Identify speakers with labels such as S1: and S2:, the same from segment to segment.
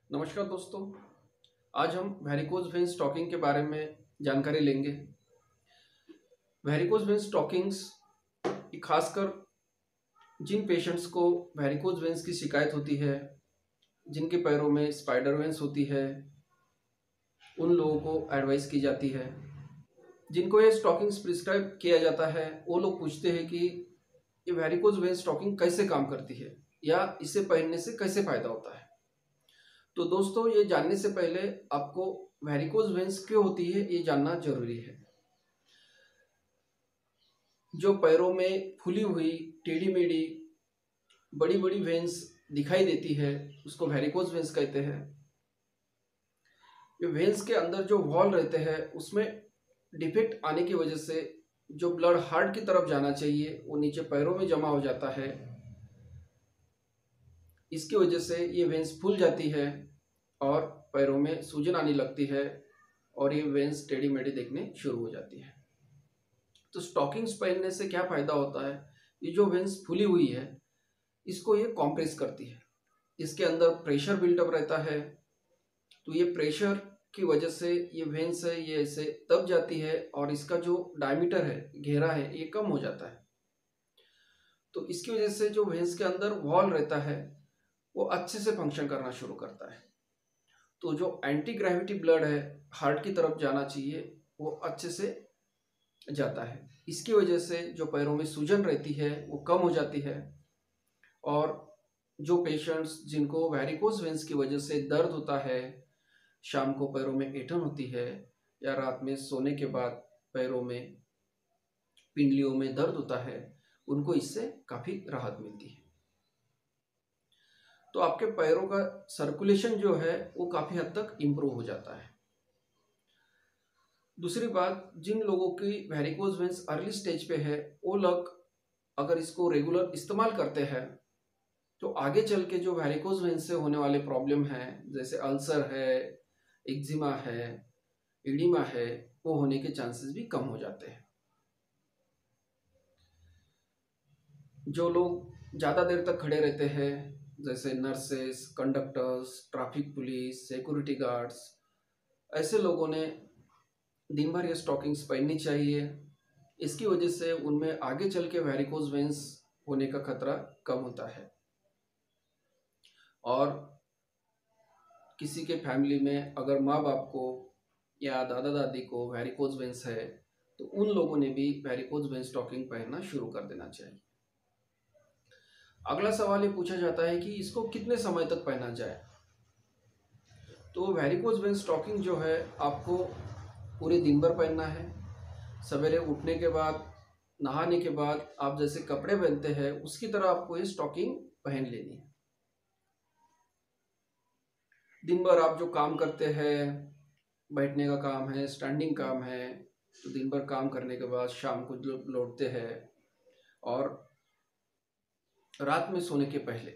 S1: नमस्कार दोस्तों। आज हम वेरिकोज वेन स्टॉकिंग के बारे में जानकारी लेंगे। वेरिकोज वेन स्टॉकिंग्स खासकर जिन पेशेंट्स को वेरिकोज वेन्स की शिकायत होती है, जिनके पैरों में स्पाइडर वेन्स होती है, उन लोगों को एडवाइस की जाती है। जिनको ये स्टॉकिंग्स प्रिस्क्राइब किया जाता है वो लोग पूछते हैं कि ये वेरिकोज वेन स्टॉकिंग कैसे काम करती है या इसे पहनने से कैसे फ़ायदा होता है। तो दोस्तों, ये जानने से पहले आपको वेरिकोज वेन्स क्यों होती है ये जानना जरूरी है। जो पैरों में फूली हुई टेढ़ी मेढ़ी बड़ी बड़ी वेन्स दिखाई देती है उसको वेरिकोज वेन्स कहते हैं। ये वेन्स के अंदर जो वॉल रहते हैं उसमें डिफेक्ट आने की वजह से जो ब्लड हार्ट की तरफ जाना चाहिए वो नीचे पैरों में जमा हो जाता है। इसकी वजह से ये वेन्स फूल जाती है और पैरों में सूजन आने लगती है और ये वेन्स टेढ़ी मेढ़ी दिखने शुरू हो जाती है। तो स्टॉकिंग्स पहनने से क्या फ़ायदा होता है, ये जो वेन्स फूली हुई है इसको ये कॉम्प्रेस करती है। इसके अंदर प्रेशर बिल्टअप रहता है, तो ये प्रेशर की वजह से ये वेन्स है ये ऐसे दब जाती है और इसका जो डायमीटर है, घेरा है, ये कम हो जाता है। तो इसकी वजह से जो वेन्स के अंदर वॉल रहता है वो अच्छे से फंक्शन करना शुरू करता है। तो जो एंटी ग्रेविटी ब्लड है हार्ट की तरफ जाना चाहिए वो अच्छे से जाता है। इसकी वजह से जो पैरों में सूजन रहती है वो कम हो जाती है। और जो पेशेंट्स जिनको वेरिकोज वेन्स की वजह से दर्द होता है, शाम को पैरों में ऐंठन होती है या रात में सोने के बाद पैरों में पिंडलियों में दर्द होता है, उनको इससे काफ़ी राहत मिलती है। तो आपके पैरों का सर्कुलेशन जो है वो काफ़ी हद तक इम्प्रूव हो जाता है। दूसरी बात, जिन लोगों की वेरिकोज वेन्स अर्ली स्टेज पे है वो लोग अगर इसको रेगुलर इस्तेमाल करते हैं तो आगे चल के जो वेरिकोज वेन्स से होने वाले प्रॉब्लम हैं जैसे अल्सर है, एक्जिमा है, एडिमा है, वो होने के चांसेस भी कम हो जाते हैं। जो लोग ज़्यादा देर तक खड़े रहते हैं जैसे nurses, conductors, traffic police, security guards, ऐसे लोगों ने दिन भर ये स्टॉकिंग्स पहननी चाहिए। इसकी वजह से उनमें आगे चल के वेरिकोज वेन्स होने का खतरा कम होता है। और किसी के फैमिली में अगर माँ बाप को या दादा दादी को वेरिकोज वेन्स है तो उन लोगों ने भी वेरिकोज वेन स्टॉकिंग पहनना शुरू कर देना चाहिए। अगला सवाल ये पूछा जाता है कि इसको कितने समय तक पहना जाए। तो वेरिकोज वेन स्टॉकिंग जो है आपको पूरे दिन भर पहनना है। सवेरे उठने के बाद, नहाने के बाद आप जैसे कपड़े पहनते हैं उसकी तरह आपको ये स्टॉकिंग पहन लेनी है। दिन भर आप जो काम करते हैं, बैठने का काम है, स्टैंडिंग काम है, तो दिन भर काम करने के बाद शाम को लौटते हैं और रात में सोने के पहले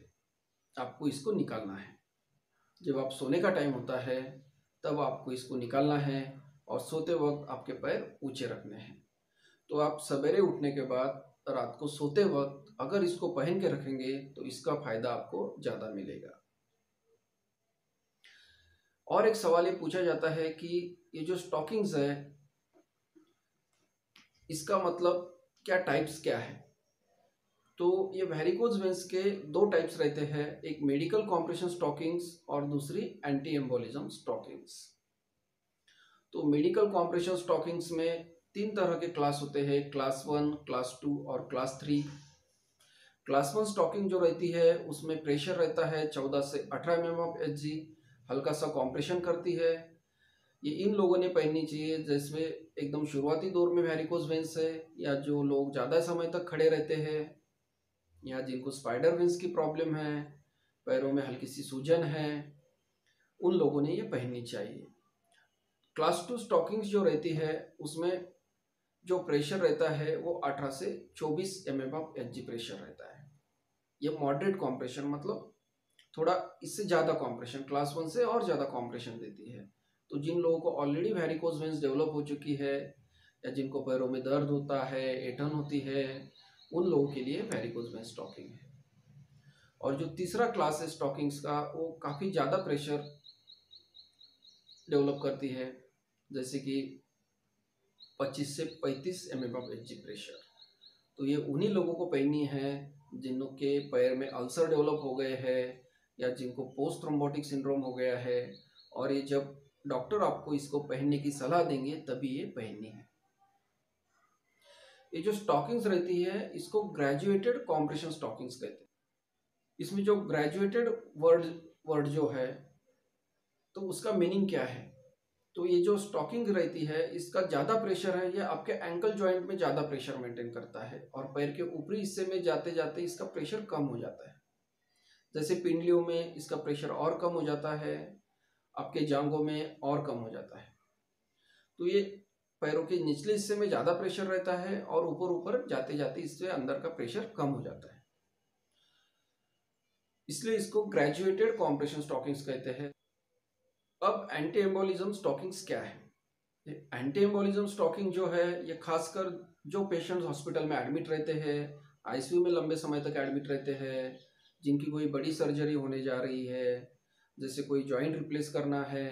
S1: आपको इसको निकालना है। जब आप सोने का टाइम होता है तब आपको इसको निकालना है और सोते वक्त आपके पैर ऊंचे रखने हैं। तो आप सवेरे उठने के बाद रात को सोते वक्त अगर इसको पहन के रखेंगे तो इसका फायदा आपको ज़्यादा मिलेगा। और एक सवाल ये पूछा जाता है कि ये जो स्टॉकिंग्स है इसका मतलब क्या टाइप्स क्या है। तो ये वेरिकोज वेन्स के दो टाइप्स रहते हैं, एक मेडिकल कॉम्प्रेशन स्टॉकिंग्स और दूसरी एंटी एम्बोलिज्म स्टॉकिंग्स। तो मेडिकल कॉम्प्रेशन स्टॉकिंग्स में तीन तरह के क्लास होते हैं, क्लास 1, क्लास 2 और क्लास 3। क्लास 1 स्टॉकिंग जो रहती है उसमें प्रेशर रहता है 14 से 18 mm ऑफ Hg, हल्का सा कॉम्प्रेशन करती है। ये इन लोगों ने पहननी चाहिए जिसमें एकदम शुरुआती दौर में वेरिकोज वेन्स है या जो लोग ज़्यादा समय तक खड़े रहते हैं या जिनको स्पाइडर वेन्स की प्रॉब्लम है, पैरों में हल्की सी सूजन है, उन लोगों ने ये पहननी चाहिए। क्लास 2 स्टॉकिंग्स जो रहती है उसमें जो प्रेशर रहता है वो 18 से 24 mm ऑफ Hg प्रेशर रहता है। ये मॉडरेट कॉम्प्रेशन मतलब थोड़ा इससे ज़्यादा कॉम्प्रेशन, क्लास 1 से और ज़्यादा कॉम्प्रेशन देती है। तो जिन लोगों को ऑलरेडी वेरिकोज वेन्स डेवलप हो चुकी है या जिनको पैरों में दर्द होता है, ऐंठन होती है, उन लोगों के लिए वेरिकोज वेन स्टॉकिंग है। और जो तीसरा क्लास है स्टॉकिंग्स का वो काफ़ी ज़्यादा प्रेशर डेवलप करती है, जैसे कि 25 से 35 mm ऑफ एच प्रेशर। तो ये उन्हीं लोगों को पहननी है जिनों के पैर में अल्सर डेवलप हो गए हैं या जिनको पोस्ट थ्रोम्बोटिक सिंड्रोम हो गया है, और ये जब डॉक्टर आपको इसको पहनने की सलाह देंगे तभी ये पहननी है। ये जो स्टॉकिंग्स रहती है इसको ग्रेजुएटेड कॉम्प्रेशन स्टॉकिंग्स कहते हैं। इसमें जो ग्रेजुएटेड वर्ड जो है तो उसका मीनिंग क्या है, तो ये जो स्टॉकिंग रहती है इसका ज़्यादा प्रेशर है, ये आपके एंकल जॉइंट में ज़्यादा प्रेशर मेंटेन करता है और पैर के ऊपरी हिस्से में जाते जाते इसका प्रेशर कम हो जाता है। जैसे पिंडलियों में इसका प्रेशर और कम हो जाता है, आपके जांघों में और कम हो जाता है। तो ये पैरों के निचले हिस्से में ज़्यादा प्रेशर रहता है और ऊपर ऊपर जाते जाते इससे अंदर का प्रेशर कम हो जाता है, इसलिए इसको ग्रेजुएटेड कॉम्प्रेशन स्टॉकिंग्स कहते हैं। अब एंटी एम्बोलिज्म स्टॉकिंग्स क्या है? एंटी एम्बोलिज्म स्टॉकिंग जो है ये खासकर जो पेशेंट्स हॉस्पिटल में एडमिट रहते हैं, आईसीयू में लंबे समय तक एडमिट रहते हैं, जिनकी कोई बड़ी सर्जरी होने जा रही है, जैसे कोई जॉइंट रिप्लेस करना है,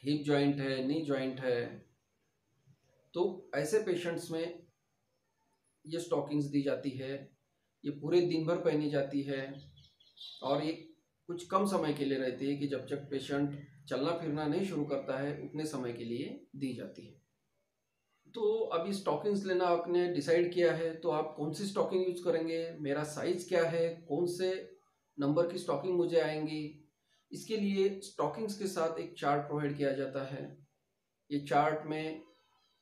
S1: हिप जॉइंट है, नी जॉइंट है, तो ऐसे पेशेंट्स में ये स्टॉकिंग्स दी जाती है। ये पूरे दिन भर पहनी जाती है और ये कुछ कम समय के लिए रहती है कि जब तक पेशेंट चलना फिरना नहीं शुरू करता है उतने समय के लिए दी जाती है। तो अभी स्टॉकिंग्स लेना आपने डिसाइड किया है, तो आप कौन सी स्टॉकिंग यूज करेंगे, मेरा साइज क्या है, कौन से नंबर की स्टॉकिंग मुझे आएंगी, इसके लिए स्टॉकिंग्स के साथ एक चार्ट प्रोवाइड किया जाता है। ये चार्ट में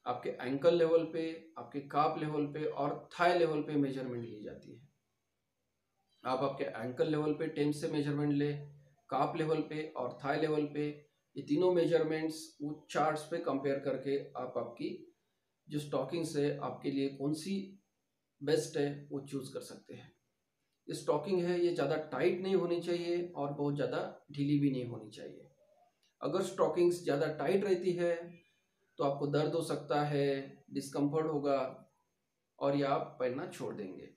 S1: आपके एंकल लेवल पे, आपके काप लेवल पे और थाई लेवल पे मेजरमेंट ली जाती है। आप आपके एंकल लेवल पे टेम से मेजरमेंट ले, काप लेवल पे और थाई लेवल पे, ये तीनों मेजरमेंट्स वो चार्ट्स पे कंपेयर करके आप आपकी जो स्टॉकिंग्स है आपके लिए कौन सी बेस्ट है वो चूज कर सकते हैं। ये स्टॉकिंग है ये ज़्यादा टाइट नहीं होनी चाहिए और बहुत ज़्यादा ढीली भी नहीं होनी चाहिए। अगर स्टॉकिंग्स ज़्यादा टाइट रहती है तो आपको दर्द हो सकता है, डिस्कम्फर्ट होगा और ये आप पहनना छोड़ देंगे।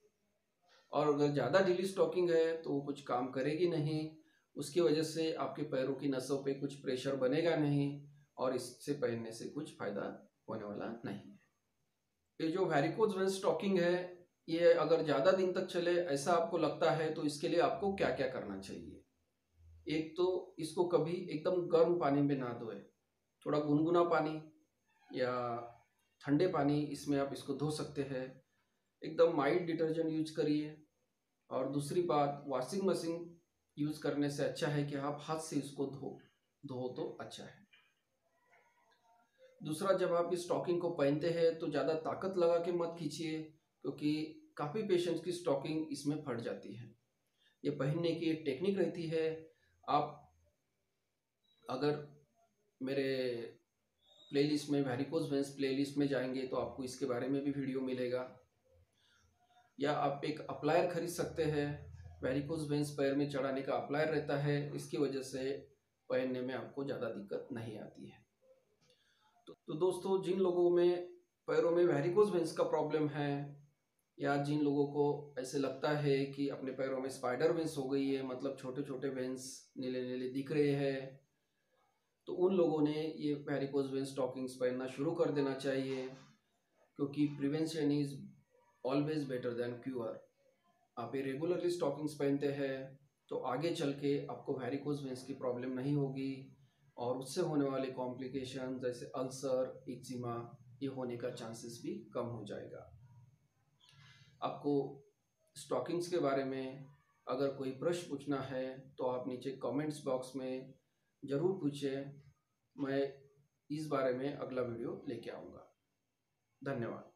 S1: और अगर ज़्यादा ढीली स्टॉकिंग है तो वो कुछ काम करेगी नहीं, उसकी वजह से आपके पैरों की नसों पे कुछ प्रेशर बनेगा नहीं और इससे पहनने से कुछ फ़ायदा होने वाला नहीं है। ये जो वैरिकोज वेन स्टॉकिंग है ये अगर ज़्यादा दिन तक चले ऐसा आपको लगता है तो इसके लिए आपको क्या क्या करना चाहिए। एक तो इसको कभी एकदम गर्म पानी में ना धोए, थोड़ा गुनगुना पानी या ठंडे पानी इसमें आप इसको धो सकते हैं। एकदम माइल्ड डिटर्जेंट यूज करिए। और दूसरी बात, वॉशिंग मशीन यूज करने से अच्छा है कि आप हाथ से इसको धो तो अच्छा है। दूसरा, जब आप इस स्टॉकिंग को पहनते हैं तो ज़्यादा ताकत लगा के मत खींचिए, क्योंकि काफ़ी पेशेंट्स की स्टॉकिंग इसमें फट जाती है। ये पहनने की एक टेक्निक रहती है। आप अगर मेरे प्लेलिस्ट में वैरिकोज वेन्स प्लेलिस्ट में जाएंगे तो आपको इसके बारे में भी वीडियो मिलेगा, या आप एक अप्लायर खरीद सकते हैं। वैरिकोज वेन्स पैर में चढ़ाने का अप्लायर रहता है, इसकी वजह से पहनने में आपको ज़्यादा दिक्कत नहीं आती है। तो दोस्तों, जिन लोगों में पैरों में वैरिकोज वेन्स का प्रॉब्लम है या जिन लोगों को ऐसे लगता है कि अपने पैरों में स्पाइडर वेन्स हो गई है, मतलब छोटे छोटे वेन्स नीले नीले दिख रहे हैं, तो उन लोगों ने ये वैरिकोज वेन्स स्टॉकिंग्स पहनना शुरू कर देना चाहिए, क्योंकि prevention is always better than cure. आप ये रेगुलरली स्टॉकिंग्स पहनते हैं तो आगे चल के आपको वैरिकोज वेन्स की प्रॉब्लम नहीं होगी और उससे होने वाले कॉम्प्लिकेशन जैसे अल्सर, एक्जिमा, ये होने का चांसेस भी कम हो जाएगा। आपको स्टॉकिंग्स के बारे में अगर कोई प्रश्न पूछना है तो आप नीचे कमेंट्स बॉक्स में ज़रूर पूछिए, मैं इस बारे में अगला वीडियो लेके आऊँगा। धन्यवाद।